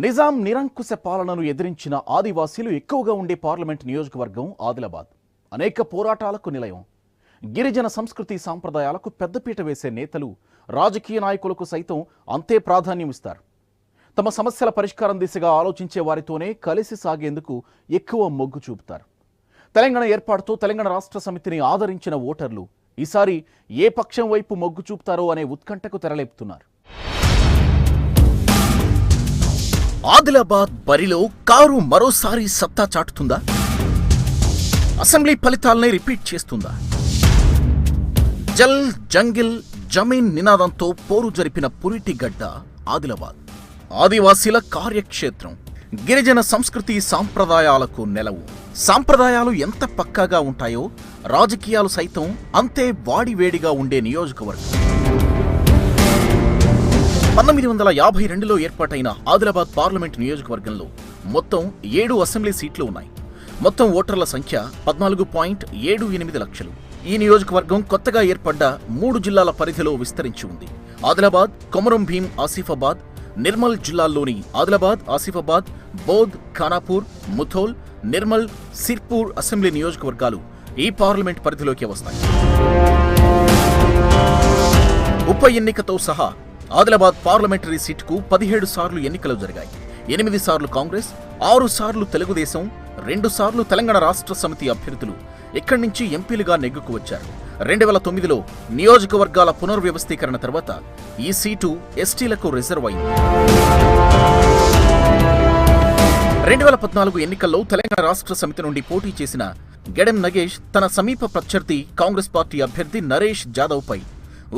నిజాం నిరంకుశ పాలనను ఎదిరించిన ఆదివాసీలు ఎక్కువగా ఉండే పార్లమెంట్ నియోజకవర్గం ఆదిలాబాద్. అనేక పోరాటాలకు నిలయం. గిరిజన సంస్కృతి సాంప్రదాయాలకు పెద్దపీట వేసే నేతలు, రాజకీయ నాయకులకు సైతం అంతే ప్రాధాన్యం ఇస్తారు. తమ సమస్యల పరిష్కారం దిశగా ఆలోచించే వారితోనే కలిసి సాగేందుకు ఎక్కువ మొగ్గు చూపుతారు. తెలంగాణ ఏర్పాటుతో తెలంగాణ రాష్ట్ర సమితిని ఆదరించిన ఓటర్లు ఈసారి ఏ పక్షం వైపు మొగ్గు చూపుతారో అనే ఉత్కంఠకు తెరలేపుతున్నారు. ఆదిలాబాద్ బరిలో కారు మరోసారి సత్తా చాటుతుందా? అసెంబ్లీ ఫలితాలనే రిపీట్ చేస్తుందా? జల్ జంగిల్ జమీన్ నినాదంతో పోరు జరిపిన పురిటిగడ్డ ఆదిలాబాద్. ఆదివాసీల కార్యక్షేత్రం. గిరిజన సంస్కృతి సాంప్రదాయాలకు నెలవు. సాంప్రదాయాలు ఎంత పక్కాగా ఉంటాయో రాజకీయాలు సైతం అంతే వాడివేడిగా ఉండే నియోజకవర్గం. 1952లో ఏర్పాటైన ఆదిలాబాద్ పార్లమెంట్ నియోజకవర్గంలో మొత్తం 7 అసెంబ్లీ సీట్లు ఉన్నాయి. మొత్తం ఓటర్ల సంఖ్య 14.78 లక్షలు. ఈ నియోజకవర్గం కొత్తగా ఏర్పడ్డ 3 జిల్లాల పరిధిలో విస్తరించి ఉంది. ఆదిలాబాద్, కొమరం భీం, ఆసిఫాబాద్, నిర్మల్ జిల్లాల్లోని ఆదిలాబాద్, ఆసిఫాబాద్, బోధ్, ఖానాపూర్, ముథోల్, నిర్మల్, సిర్పూర్ అసెంబ్లీ నియోజకవర్గాలు ఈ పార్లమెంట్ పరిధిలోకి వస్తాయి. ఉప ఎన్నికతో సహా ఆదిలాబాద్ పార్లమెంటరీ సీటుకు 17 సార్లు ఎన్నికలు జరిగాయి. 8 సార్లు కాంగ్రెస్, 6 సార్లు తెలుగుదేశం, 2 సార్లు తెలంగాణ రాష్ట్ర సమితి అభ్యర్థులు ఇక్కడి నుంచి ఎంపీలుగా నెగ్గుకు వచ్చారు. 2009లో నియోజకవర్గాల పునర్వ్యవస్థీకరణ తర్వాత ఈ సీటు ఎస్టీలకు రిజర్వ్ అయింది. 2014 ఎన్నికల్లో తెలంగాణ రాష్ట్ర సమితి నుండి పోటీ చేసిన గెడెం నగేష్ తన సమీప ప్రత్యర్థి కాంగ్రెస్ పార్టీ అభ్యర్థి నరేష్ జాదవ్ పై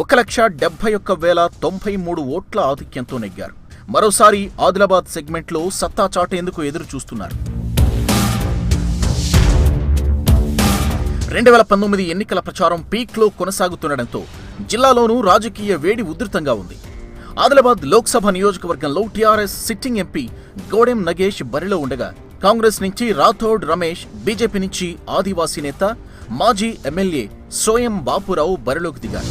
1,71,093 ఓట్ల ఆధిక్యంతో నెగ్గారు. మరోసారి ఆదిలాబాద్ సెగ్మెంట్లో సత్తా చాటేందుకు ఎదురు చూస్తున్నారు. 2019 ఎన్నికల ప్రచారం పీక్లో కొనసాగుతుండటంతో జిల్లాలోనూ రాజకీయ వేడి ఉధృతంగా ఉంది. ఆదిలాబాద్ లోక్సభ నియోజకవర్గంలో TRS sitting MP Godam Nagesh బరిలో ఉండగా, కాంగ్రెస్ నుంచి రాథోడ్ రమేష్, బీజేపీ నుంచి ఆదివాసీ నేత మాజీ ఎమ్మెల్యే సోయం బాపురావు బరిలోకి దిగారు.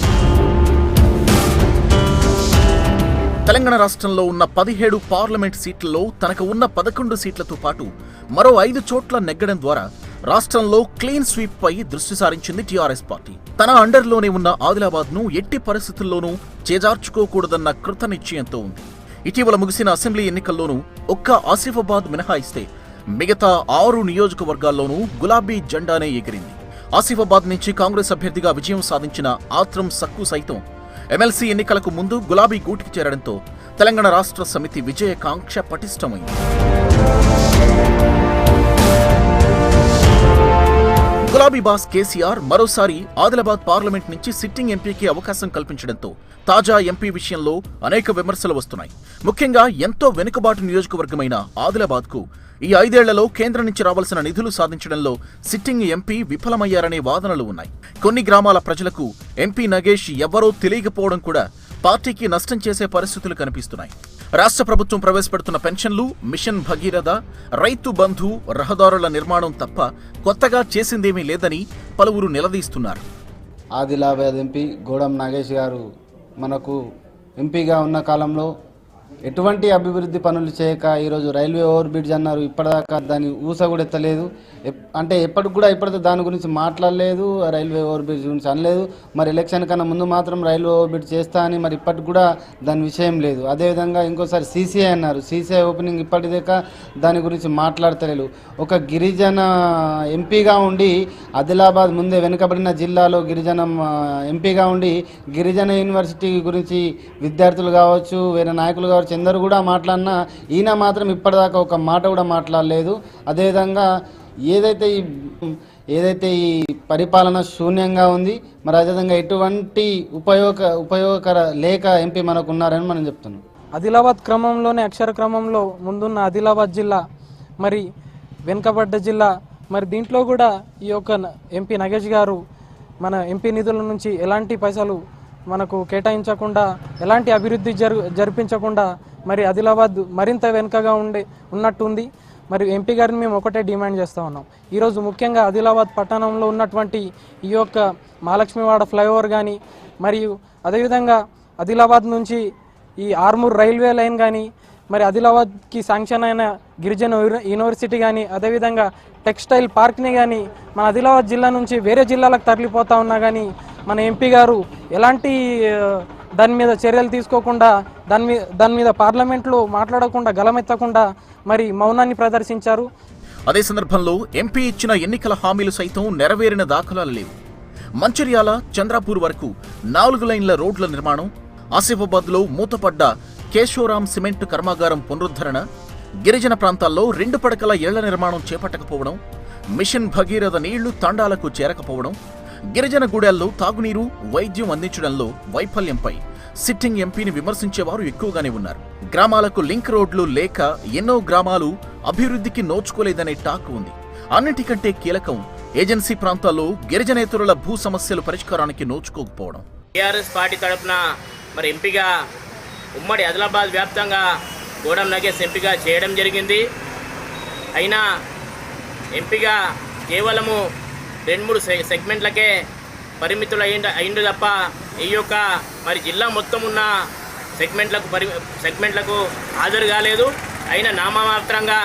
తెలంగాణ రాష్ట్రంలో ఉన్న 17 పార్లమెంట్ సీట్లలో తనకు ఉన్న 11 సీట్లతో పాటు మరో 5 చోట్ల నెగ్గడం ద్వారా రాష్ట్రంలో క్లీన్ స్వీప్ పై దృష్టి సారించింది టీఆర్ఎస్ పార్టీ. తన అండర్లోనే ఉన్న ఆదిలాబాద్ ను ఎట్టి పరిస్థితుల్లోనూ చేజార్చుకోకూడదన్న కృత నిశ్చయంతో ఉంది. ఇటీవల ముగిసిన అసెంబ్లీ ఎన్నికల్లోనూ ఒక్క ఆసిఫాబాద్ మినహాయిస్తే మిగతా 6 నియోజకవర్గాల్లోనూ గులాబీ జెండానే ఎగిరింది. ఆసిఫాబాద్ నుంచి కాంగ్రెస్ అభ్యర్థిగా విజయం సాధించిన ఆత్రం సక్కు సైతం ఎమ్మెల్సీ ఎన్నికలకు ముందు గులాబీ గూటికి చేరడంతో తెలంగాణ రాష్ట్ర సమితి విజయకాంక్ష పటిష్టమైంది. గులాబీ బాస్ కేసీఆర్ మరోసారి ఆదిలాబాద్ పార్లమెంట్ నుంచి సిట్టింగ్ ఎంపీకి అవకాశం కల్పించడంతో తాజా ఎంపీ విషయంలో అనేక విమర్శలు వస్తున్నాయి. ముఖ్యంగా ఎంతో వెనుకబాటు నియోజకవర్గమైన ఆదిలాబాద్కు ఈ 5 ఏళ్లలో కేంద్రం నుంచి రావాల్సిన నిధులు సాధించడంలో సిట్టింగ్ ఎంపీ విఫలమయ్యారనే వాదనలు ఉన్నాయి. కొన్ని గ్రామాల ప్రజలకు ఎంపీ నగేష్ ఎవరో తెలియకపోవడం కూడా పార్టీకి నష్టం చేసే పరిస్థితులు కనిపిస్తున్నాయి. రాష్ట్ర ప్రభుత్వం ప్రవేశపెడుతున్న పెన్షన్లు, మిషన్ భగీరథ, రైతు బంధు, రహదారుల నిర్మాణం తప్ప కొత్తగా చేసిందేమీ లేదని పలువురు నిలదీస్తున్నారు. ఆదిలాబాద్ ఎంపీ గోడెం నాగేష్ గారు మనకు ఎంపీగా ఉన్న కాలంలో ఎటువంటి అభివృద్ధి పనులు చేయక ఈరోజు రైల్వే ఓవర్ బ్రిడ్జ్ అన్నారు. ఇప్పటిదాకా దాని ఊస కూడా ఎత్తలేదు. అంటే ఇప్పటితో దాని గురించి మాట్లాడలేదు, రైల్వే ఓవర్ బ్రిడ్జ్ గురించి అనలేదు. మరి ఎలక్షన్ కన్నా ముందు మాత్రం రైల్వే ఓవర్ బ్రిడ్జ్ చేస్తా అని మరి ఇప్పటికి కూడా దాని విషయం లేదు. అదేవిధంగా ఇంకోసారి సీసీఐ అన్నారు. సీసీఐ ఓపెనింగ్ ఇప్పటిదాకా దాని గురించి మాట్లాడతలేదు. ఒక గిరిజన ఎంపీగా ఉండి ఆదిలాబాద్ ముందే వెనుకబడిన జిల్లాలో గిరిజన ఎంపీగా ఉండి గిరిజన యూనివర్సిటీ గురించి విద్యార్థులు కావచ్చు, వేరే నాయకులు కావచ్చు, అందరూ కూడా మాట్లాడినా ఈయన మాత్రం ఇప్పటిదాకా ఒక మాట కూడా మాట్లాడలేదు. అదేవిధంగా ఏదైతే ఈ పరిపాలన శూన్యంగా ఉంది, మరి అదేవిధంగా ఎటువంటి ఉపయోగకర లేక ఎంపీ మనకు ఉన్నారని మనం చెప్తున్నాం. ఆదిలాబాద్ క్రమంలోనే అక్షర క్రమంలో ముందున్న ఆదిలాబాద్ జిల్లా మరి వెనుకబడ్డ జిల్లా. మరి దీంట్లో కూడా ఈ యొక్క ఎంపీ నగేష్ గారు మన ఎంపీ నిధుల నుంచి ఎలాంటి పైసలు మనకు కేటాయించకుండా, ఎలాంటి అభివృద్ధి జరిపించకుండా మరి ఆదిలాబాద్ మరింత వెనుకగా ఉన్నట్టుంది. మరి ఎంపీ గారిని మేము ఒకటే డిమాండ్ చేస్తూ ఉన్నాం. ఈరోజు ముఖ్యంగా ఆదిలాబాద్ పట్టణంలో ఉన్నటువంటి ఈ యొక్క మహాలక్ష్మివాడ ఫ్లైఓవర్ కానీ, మరియు అదేవిధంగా ఆదిలాబాద్ నుంచి ఈ ఆర్మూర్ రైల్వే లైన్ కానీ, మరి ఆదిలాబాద్కి శాంక్షన్ అయిన గిరిజన యూనివర్సిటీ కానీ అదేవిధంగా టెక్స్టైల్ పార్క్ని కానీ మన ఆదిలాబాద్ జిల్లా నుంచి వేరే జిల్లాలకు తరలిపోతా ఉన్నా కానీ మన ఎంపీ గారు ఎలాంటి దాని మీద చర్యలు తీసుకోకుండా దాని మీద పార్లమెంట్లో మాట్లాడకుండా గలమెత్తకుండా మరి మౌనాన్ని ప్రదర్శించారు. అదే సందర్భంలో ఎంపీ ఇచ్చిన ఎన్నికల హామీలు సైతం నెరవేరిన దాఖలాలు లేవు. మంచిర్యాల చంద్రాపూర్ వరకు 4 లైన్ల రోడ్ల నిర్మాణం, ఆసిఫాబాద్లో మూతపడ్డ కేశోరాం సిమెంట్ కర్మాగారం పునరుద్ధరణ, గిరిజన ప్రాంతాల్లో 2 పడకల ఇళ్ల నిర్మాణం చేపట్టకపోవడం, మిషన్ భగీరథ నీళ్లు తాండాలకు చేరకపోవడం, గిరిజన గూడెల్లో తాగునీరు, వైద్యం అందించడంలో వైఫల్యంపై సిట్టింగ్ ఎంపీని విమర్శించేవారు ఎక్కువగానే ఉన్నారు. గ్రామాలకు లింక్ రోడ్లు లేక ఎన్నో గ్రామాలు అభివృద్ధికి నోచుకోలేదనే టాక్ ఉంది. అన్నిటికంటే కీలకం ఏజెన్సీ ప్రాంతాల్లో గిరిజనేతరుల భూ సమస్యలు పరిష్కారానికి నోచుకోకపోవడం. టీఆర్ఎస్ పార్టీ తరఫున మరి ఎంపీగా ఉమ్మడి ఆదిలాబాద్ వ్యాప్తంగా గోడం నగేష్ ఎంపీగా చేయడం జరిగింది. అయినా ఎంపీగా కేవలము 2-3 సెగ్మెంట్లకే పరిమితులు అయిండు తప్ప ఈ యొక్క మరి జిల్లా మొత్తం ఉన్న సెగ్మెంట్లకు హాజరు కాలేదు. అయినా నామమాత్రంగా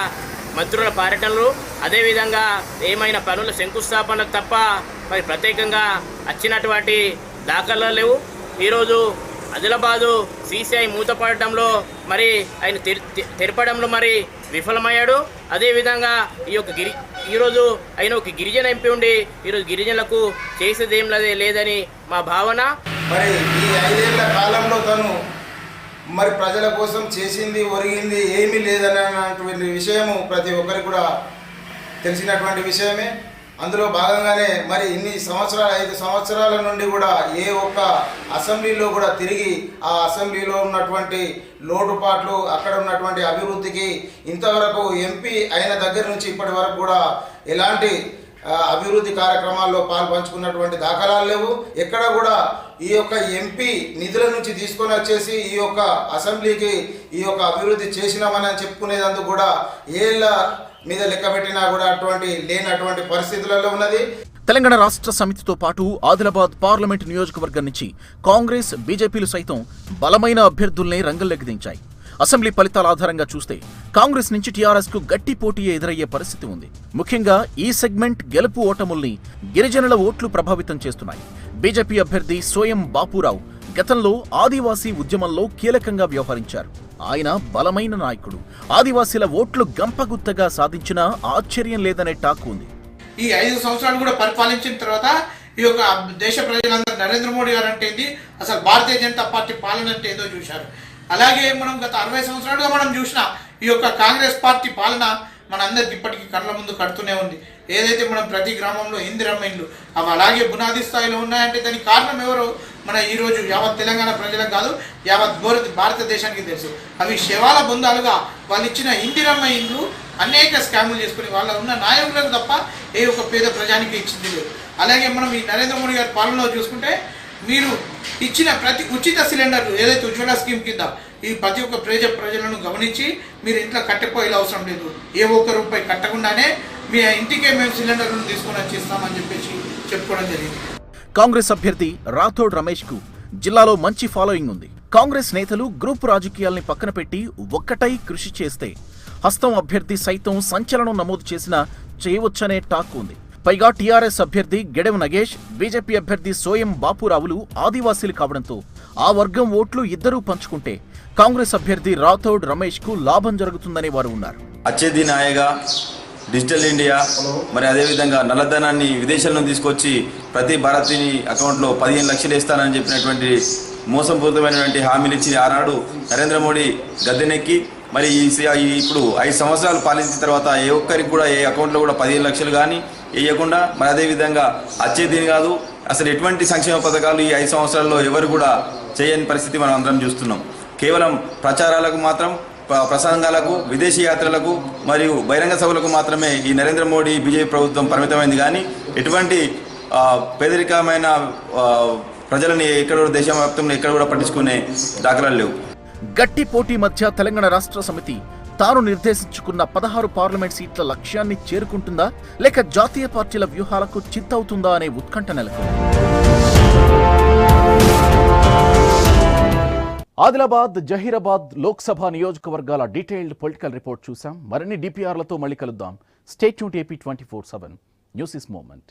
మంత్రుల పర్యటనలు, అదేవిధంగా ఏమైనా పనుల శంకుస్థాపనకు తప్ప మరి ప్రత్యేకంగా వచ్చినటువంటి దాఖలాలు లేవు. ఈరోజు ఆదిలాబాదు సీసీఐ మూతపడటంలో మరి ఆయన తెరపడంలో మరి విఫలమయ్యాడు. అదేవిధంగా ఈరోజు ఆయన ఒక గిరిజన ఎంపీ ఉండి ఈరోజు గిరిజనులకు చేసేదేం లేదని మా భావన. మరి ఈ 5 ఏళ్ల కాలంలో తను మరి ప్రజల కోసం చేసింది ఒరిగింది ఏమీ లేదన్నటువంటి విషయము ప్రతి ఒక్కరికి కూడా తెలిసినటువంటి విషయమే. అందులో భాగంగానే మరి ఇన్ని సంవత్సరాలు 5 సంవత్సరాల నుండి కూడా ఏ ఒక్క అసెంబ్లీలో కూడా తిరిగి ఆ అసెంబ్లీలో ఉన్నటువంటి లోటుపాట్లు, అక్కడ ఉన్నటువంటి అభివృద్ధికి ఇంతవరకు ఎంపీ అయిన దగ్గర నుంచి ఇప్పటి వరకు కూడా ఎలాంటి అభివృద్ధి కార్యక్రమాల్లో పాల్పంచుకున్నటువంటి దాఖలాలు లేవు. ఎక్కడ కూడా ఈ యొక్క ఎంపీ నిధుల నుంచి తీసుకొని వచ్చేసి ఈ యొక్క అసెంబ్లీకి ఈ యొక్క అభివృద్ధి చేసినామని చెప్పుకునేందుకు కూడా ఏళ్ళ మీద లెక్క పెట్టినా కూడా లేనటువంటి పరిస్థితులలో ఉన్నది. తెలంగాణ రాష్ట్ర సమితితో పాటు ఆదిలాబాద్ పార్లమెంట్ నియోజకవర్గం నుంచి కాంగ్రెస్, బీజేపీలు సైతం బలమైన అభ్యర్థుల్ని రంగంలోకి దించాయి. అసెంబ్లీ ఫలితాల ఆధారంగా చూస్తే కాంగ్రెస్ నుంచి టీఆర్ఎస్ కు గట్టి పోటీ ఎదురయ్యే పరిస్థితి ఉంది. ముఖ్యంగా ఈ సెగ్మెంట్ గెలుపు ఓటముల్ని గిరిజనుల ఓట్లు ప్రభావితం చేస్తున్నాయి. బీజేపీ అభ్యర్థి సోయం బాపురావు గతంలో ఆదివాసీ ఉద్యమంలో కీలకంగా వ్యవహరించారు. ఆయన బలమైన నాయకుడు. ఆదివాసీల ఓట్లు గంపగుత్తగా సాధించినా ఆశ్చర్యం లేదనే టాక్ ఉంది. ఈ 5 సంవత్సరాలు కూడా పరిపాలించిన తర్వాత ఈ యొక్క దేశ ప్రజలందరూ నరేంద్ర మోడీ గారు అంటే ఏంది, అసలు భారతీయ జనతా పార్టీ పాలన అంటే ఏదో చూశారు. అలాగే మనం గత 60 సంవత్సరాలుగా మనం చూసిన ఈ యొక్క కాంగ్రెస్ పార్టీ పాలన మనందరికి ఇప్పటికీ కళ్ళ ముందు కడుతూనే ఉంది. ఏదైతే మనం ప్రతి గ్రామంలో ఇందిరమ్మ ఇండ్లు అవి అలాగే బునాది స్థాయిలో ఉన్నాయంటే దానికి కారణం ఎవరు? మన ఈరోజు యావత్ తెలంగాణ ప్రజలకు కాదు, యావత్ భారతదేశానికి తెలుసు. అవి శవాల బొందాలుగా వాళ్ళు ఇచ్చిన ఇందిరమ్మ ఇండ్లు అనేక స్కాములు చేసుకుని వాళ్ళ ఉన్న నాయకులకు తప్ప ఏ ఒక్క పేద ప్రజానికి ఇచ్చింది లేదు. అలాగే మనం ఈ నరేంద్ర మోడీ గారి పాలనలో చూసుకుంటే మీరు ఇచ్చిన ప్రతి ఉచిత సిలిండర్లు ఏదైతే ఉజ్వల స్కీమ్ కింద ఈ ప్రతి ఒక్క ప్రజలను గమనించి మీరు ఇంట్లో కట్టెపోయేలా అవసరం లేదు, ఏ ఒక్క రూపాయి కట్టకుండానే మీ ఇంటికే మేము సిలిండర్లను తీసుకొని వచ్చి ఇస్తామని చెప్పేసి చెప్పుకోవడం జరిగింది. కాంగ్రెస్ అభ్యర్థి రాథోడ్ రమేష్ కు జిల్లాలో మంచి ఫాలోయింగ్ ఉంది. కాంగ్రెస్ నేతలు గ్రూప్ రాజకీయాల్ని పక్కన పెట్టి ఒక్కటై కృషి చేస్తే హస్తం అభ్యర్థి సైతం సంచలనం నమోదు చేసినా చేయవచ్చనే టాక్ ఉంది. పైగా టీఆర్ఎస్ అభ్యర్థి గెడెం నగేష్, బీజేపీ అభ్యర్థి సోయం బాపురావులు ఆదివాసీలు కావడంతో ఆ వర్గం ఓట్లు ఇద్దరూ పంచుకుంటే కాంగ్రెస్ అభ్యర్థి రాథోడ్ రమేష్ కు లాభం జరుగుతుందనే వారు ఉన్నారు. అచ్చేది నాయగా డిజిటల్ ఇండియా, మరి అదేవిధంగా నల్లధనాన్ని విదేశాల నుంచి తీసుకొచ్చి ప్రతి భారతీయుని అకౌంట్లో 15 లక్షలు ఇస్తానని చెప్పినటువంటి మోసపూరితమైనటువంటి హామీలు ఇచ్చి ఆనాడు నరేంద్ర మోడీ గద్దెనెక్కి మరి ఇప్పుడు 5 సంవత్సరాలు పాలించిన తర్వాత ఏ ఒక్కరికి కూడా ఏ అకౌంట్లో కూడా 15 లక్షలు కానీ వేయకుండా, మరి అదేవిధంగా వచ్చేది కాదు అసలు ఎటువంటి సంక్షేమ పథకాలు ఈ 5 సంవత్సరాల్లో ఎవరు కూడా చేయని పరిస్థితి మనం అందరం చూస్తున్నాం. కేవలం ప్రచారాలకు మాత్రం, ప్రసంగాలకు, విదేశీ యాత్రలకు మరియు బహిరంగ సభలకు మాత్రమే ఈ నరేంద్ర మోడీ బీజేపీ ప్రభుత్వం పరిమితమైంది. కానీ ఎటువంటి పేదరికమైన ప్రజలని ఎక్కడ కూడా దేశవ్యాప్తంలో ఎక్కడ కూడా పట్టించుకునే దాఖలాలు లేవు. గట్టి పోటీ మధ్య తెలంగాణ రాష్ట్ర సమితి తాను నిర్దేశించుకున్న 16 పార్లమెంట్ సీట్ల లక్ష్యాన్ని చేరుకుంటుందా లేక జాతీయ పార్టీల వ్యూహాలకు చిత్తవుతుందా అనే ఉత్కంఠ నెలకొంది. ఆదిలాబాద్ జహీరాబాద్ లోక్సభ నియోజకవర్గాల డీటెయిల్డ్ పొలిటికల్ రిపోర్ట్ చూసాం. మరిన్ని డిపిఆర్లతో మళ్ళీ కలుద్దాం. Stay tuned AP 24/7 news is moment.